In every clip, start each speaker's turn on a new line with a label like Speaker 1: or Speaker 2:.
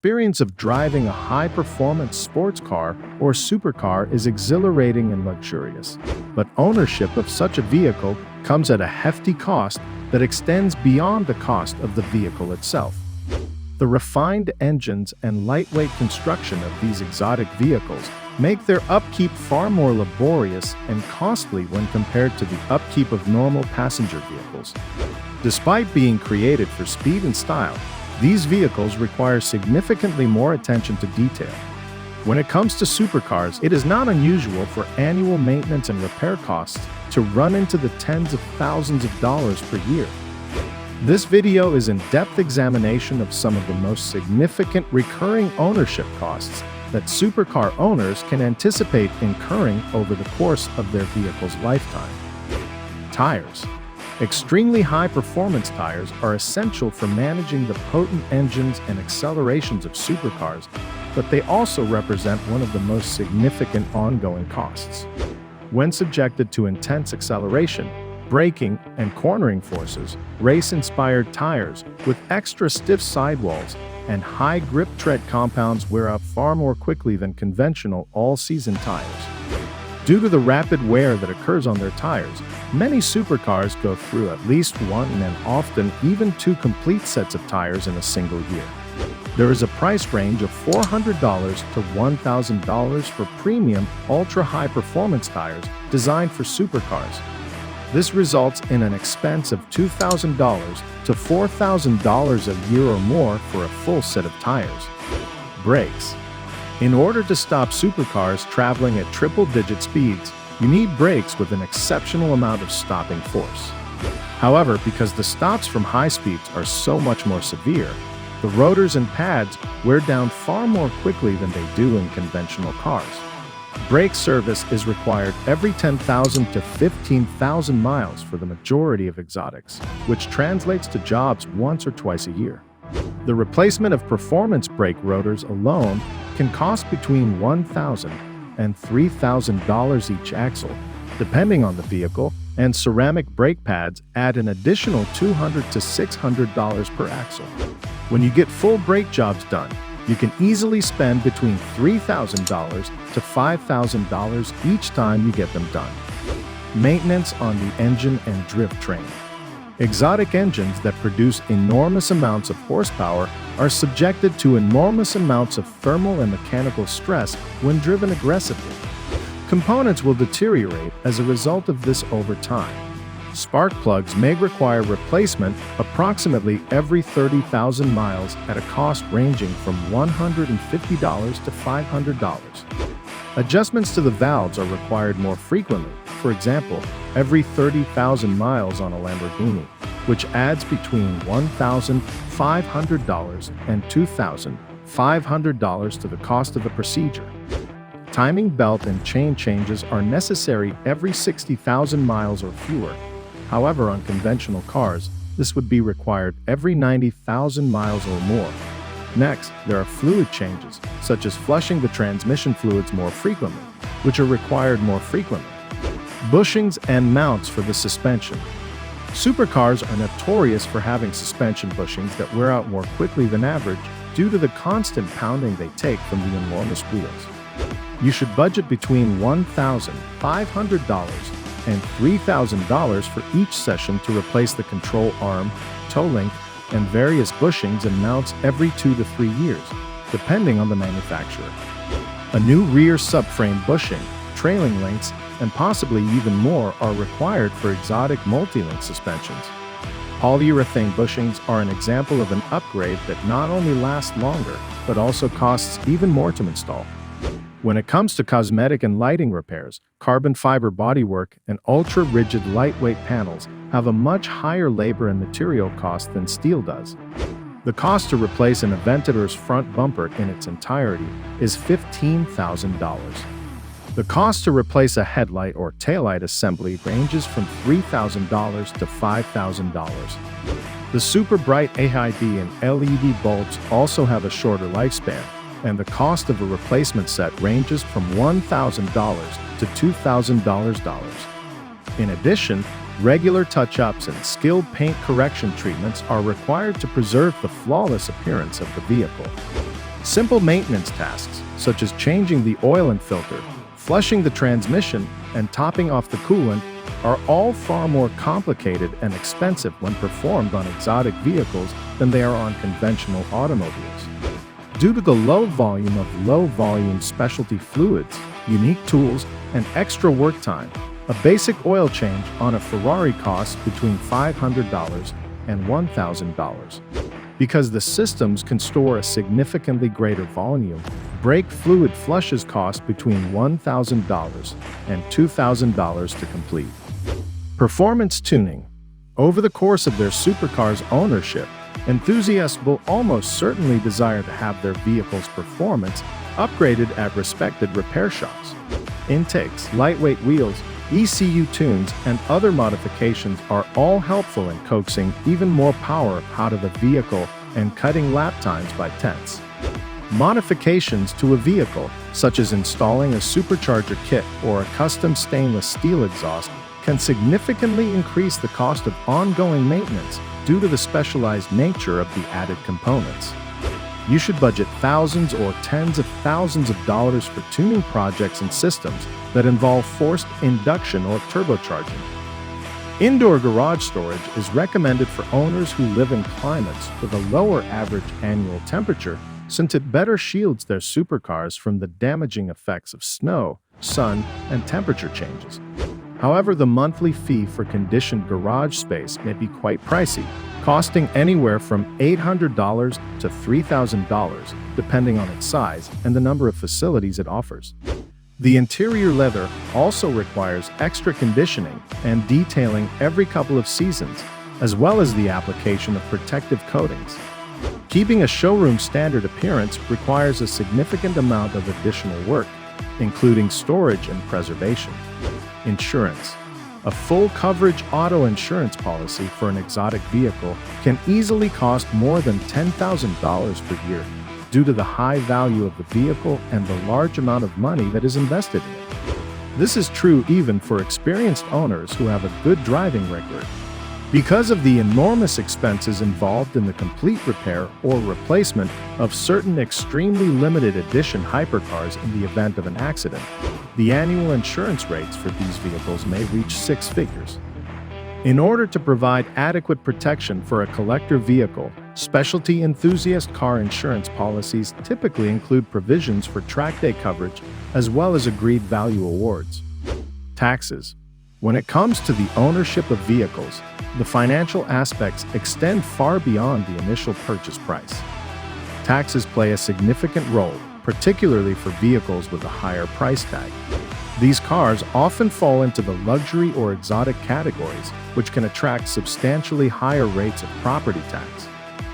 Speaker 1: experience of driving a high-performance sports car or supercar is exhilarating and luxurious, but ownership of such a vehicle comes at a hefty cost that extends beyond the cost of the vehicle itself. The refined engines and lightweight construction of these exotic vehicles make their upkeep far more laborious and costly when compared to the upkeep of normal passenger vehicles. Despite being created for speed and style, these vehicles require significantly more attention to detail. When it comes to supercars, it is not unusual for annual maintenance and repair costs to run into the tens of thousands of dollars per year. This video is an in-depth examination of some of the most significant recurring ownership costs that supercar owners can anticipate incurring over the course of their vehicle's lifetime. Tires. Extremely high-performance tires are essential for managing the potent engines and accelerations of supercars, but they also represent one of the most significant ongoing costs. When subjected to intense acceleration, braking, and cornering forces, race-inspired tires with extra stiff sidewalls and high grip tread compounds wear out far more quickly than conventional all-season tires. Due to the rapid wear that occurs on their tires, many supercars go through at least one and often even two complete sets of tires in a single year. There is a price range of $400 to $1,000 for premium, ultra-high performance tires designed for supercars. This results in an expense of $2,000 to $4,000 a year or more for a full set of tires. Brakes. In order to stop supercars traveling at triple-digit speeds, you need brakes with an exceptional amount of stopping force. However, because the stops from high speeds are so much more severe, the rotors and pads wear down far more quickly than they do in conventional cars. Brake service is required every 10,000 to 15,000 miles for the majority of exotics, which translates to jobs once or twice a year. The replacement of performance brake rotors alone can cost between $1,000 and $3,000 each axle, depending on the vehicle, and ceramic brake pads add an additional $200 to $600 per axle. When you get full brake jobs done, you can easily spend between $3,000 to $5,000 each time you get them done. Maintenance on the engine and drivetrain. Exotic engines that produce enormous amounts of horsepower are subjected to enormous amounts of thermal and mechanical stress when driven aggressively. Components will deteriorate as a result of this over time. Spark plugs may require replacement approximately every 30,000 miles at a cost ranging from $150 to $500. Adjustments to the valves are required more frequently, for example, every 30,000 miles on a Lamborghini, which adds between $1,500 and $2,500 to the cost of the procedure. Timing belt and chain changes are necessary every 60,000 miles or fewer. However, on conventional cars, this would be required every 90,000 miles or more. Next, there are fluid changes, such as flushing the transmission fluids more frequently, which are required more frequently. Bushings and mounts for the suspension. Supercars are notorious for having suspension bushings that wear out more quickly than average due to the constant pounding they take from the enormous wheels. You should budget between $1,500 and $3,000 for each session to replace the control arm, toe link, and various bushings and mounts every 2 to 3 years, depending on the manufacturer. A new rear subframe bushing, trailing links, and possibly even more are required for exotic multi-link suspensions. Polyurethane bushings are an example of an upgrade that not only lasts longer, but also costs even more to install. When it comes to cosmetic and lighting repairs, carbon fiber bodywork and ultra-rigid lightweight panels have a much higher labor and material cost than steel does. The cost to replace an Aventador's front bumper in its entirety is $15,000. The cost to replace a headlight or taillight assembly ranges from $3,000 to $5,000. The super bright AID and LED bulbs also have a shorter lifespan, and the cost of a replacement set ranges from $1,000 to $2,000. In addition, regular touch-ups and skilled paint correction treatments are required to preserve the flawless appearance of the vehicle. Simple maintenance tasks, such as changing the oil and filter, flushing the transmission, and topping off the coolant, are all far more complicated and expensive when performed on exotic vehicles than they are on conventional automobiles. Due to the low volume of low-volume specialty fluids, unique tools, and extra work time, a basic oil change on a Ferrari costs between $500 and $1,000. Because the systems can store a significantly greater volume, brake fluid flushes cost between $1,000 and $2,000 to complete. Performance tuning. Over the course of their supercar's ownership, enthusiasts will almost certainly desire to have their vehicle's performance upgraded at respected repair shops. Intakes, lightweight wheels, ECU tunes, and other modifications are all helpful in coaxing even more power out of a vehicle and cutting lap times by tenths. Modifications to a vehicle, such as installing a supercharger kit or a custom stainless steel exhaust, can significantly increase the cost of ongoing maintenance due to the specialized nature of the added components. You should budget thousands or tens of thousands of dollars for tuning projects and systems that involve forced induction or turbocharging. Indoor garage storage is recommended for owners who live in climates with a lower average annual temperature, since it better shields their supercars from the damaging effects of snow, sun, and temperature changes. However, the monthly fee for conditioned garage space may be quite pricey, costing anywhere from $800 to $3,000, depending on its size and the number of facilities it offers. The interior leather also requires extra conditioning and detailing every couple of seasons, as well as the application of protective coatings. Keeping a showroom standard appearance requires a significant amount of additional work, including storage and preservation. Insurance. A full coverage auto insurance policy for an exotic vehicle can easily cost more than $10,000 per year due to the high value of the vehicle and the large amount of money that is invested in it. This is true even for experienced owners who have a good driving record. Because of the enormous expenses involved in the complete repair or replacement of certain extremely limited edition hypercars in the event of an accident, the annual insurance rates for these vehicles may reach six figures. In order to provide adequate protection for a collector vehicle, specialty enthusiast car insurance policies typically include provisions for track day coverage as well as agreed value awards. Taxes. When it comes to the ownership of vehicles, the financial aspects extend far beyond the initial purchase price. Taxes play a significant role, particularly for vehicles with a higher price tag. These cars often fall into the luxury or exotic categories, which can attract substantially higher rates of property tax.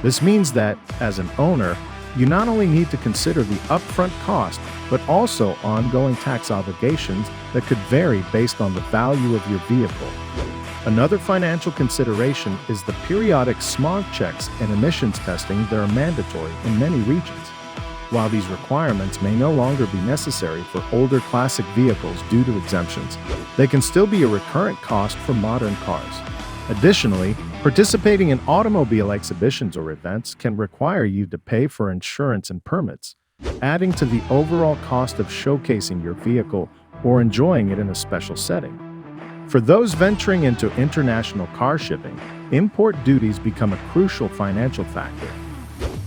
Speaker 1: This means that, as an owner, you not only need to consider the upfront cost, but also ongoing tax obligations that could vary based on the value of your vehicle. Another financial consideration is the periodic smog checks and emissions testing that are mandatory in many regions. While these requirements may no longer be necessary for older classic vehicles due to exemptions, they can still be a recurrent cost for modern cars. Additionally, participating in automobile exhibitions or events can require you to pay for insurance and permits, adding to the overall cost of showcasing your vehicle or enjoying it in a special setting. For those venturing into international car shipping, import duties become a crucial financial factor.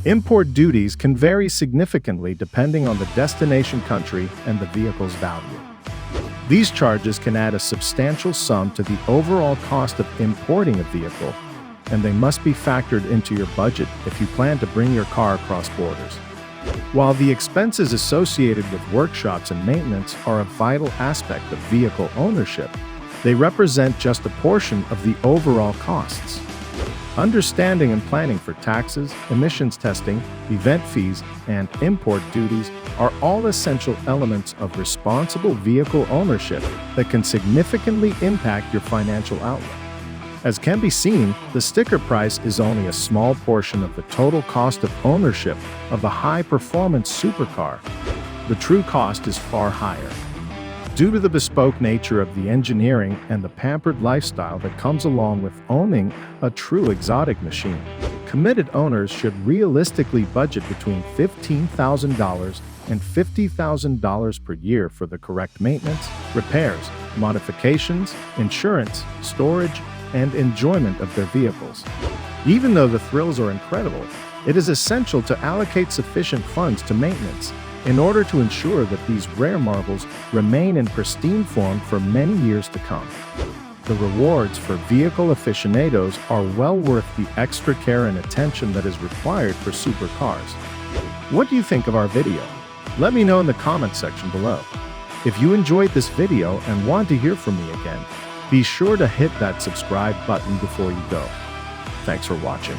Speaker 1: Import duties can vary significantly depending on the destination country and the vehicle's value. These charges can add a substantial sum to the overall cost of importing a vehicle, and they must be factored into your budget if you plan to bring your car across borders. While the expenses associated with workshops and maintenance are a vital aspect of vehicle ownership, they represent just a portion of the overall costs. Understanding and planning for taxes, emissions testing, event fees, and import duties are all essential elements of responsible vehicle ownership that can significantly impact your financial outlook. As can be seen, the sticker price is only a small portion of the total cost of ownership of a high-performance supercar. The true cost is far higher. Due to the bespoke nature of the engineering and the pampered lifestyle that comes along with owning a true exotic machine, committed owners should realistically budget between $15,000 and $50,000 per year for the correct maintenance, repairs, modifications, insurance, storage, and enjoyment of their vehicles. Even though the thrills are incredible, it is essential to allocate sufficient funds to maintenance in order to ensure that these rare marvels remain in pristine form for many years to come. The rewards for vehicle aficionados are well worth the extra care and attention that is required for supercars. What do you think of our video? Let me know in the comment section below. If you enjoyed this video and want to hear from me again, be sure to hit that subscribe button before you go. Thanks for watching.